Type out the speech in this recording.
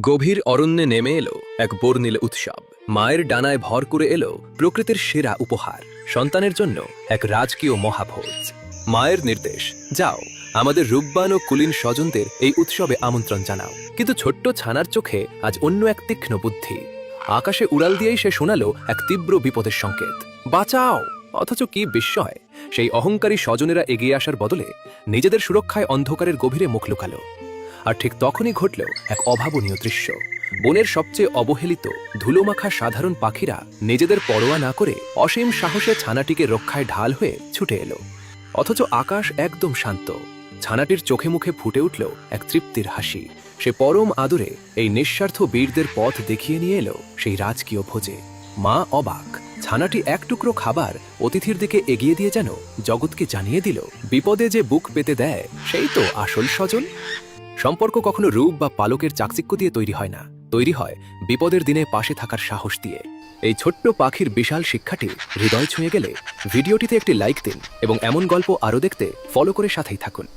গভীর অরণ্যে নেমে এলো এক বর্ণিল উৎসব। মায়ের ডানায় ভর করে এলো প্রকৃতির সেরা উপহার, সন্তানের জন্য এক রাজকীয় মহাভোজ। মায়ের নির্দেশ, যাও আমাদের রূপবান ও কুলীন স্বজনদের এই উৎসবে আমন্ত্রণ জানাও। কিন্তু ছোট্ট ছানার চোখে আজ অন্য এক তীক্ষ্ণ বুদ্ধি। আকাশে উড়াল দিয়েই সে শোনালো এক তীব্র বিপদের সংকেত, বাঁচাও! অথচ কি বিস্ময়, সেই অহংকারী স্বজনেরা এগিয়ে আসার বদলে নিজেদের সুরক্ষায় অন্ধকারের গভীরে মুখ লুকালো। আর ঠিক তখনই ঘটল এক অভাবনীয় দৃশ্য। বনের সবচেয়ে অবহেলিত ধুলোমাখা সাধারণ পাখিরা নিজেদের পরোয়া না করে অসীম সাহসে ছানাটিকে রক্ষায় ঢাল হয়ে ছুটে এলো। অথচ আকাশ একদম শান্ত। ছানাটির চোখে মুখে ফুটে উঠল এক তৃপ্তির হাসি। সে পরম আদরে এই নিঃস্বার্থ বীরদের পথ দেখিয়ে নিয়ে এলো সেই রাজকীয় ভোজে। মা অবাক। ছানাটি এক টুকরো খাবার অতিথির দিকে এগিয়ে দিয়ে যেন জগৎকে জানিয়ে দিল, বিপদে যে বুক পেতে দেয় সেই তো আসল স্বজন। সম্পর্ক কখনো রূপ বা পালকের চাকচিক্য দিয়ে তৈরি হয় না, তৈরি হয় বিপদের দিনে পাশে থাকার সাহস দিয়ে। এই ছোট্ট পাখির বিশাল শিক্ষাটি হৃদয় ছুঁয়ে গেলে ভিডিওটিতে একটি লাইক দিন এবং এমন গল্প আরও দেখতে ফলো করে সাথেই থাকুন।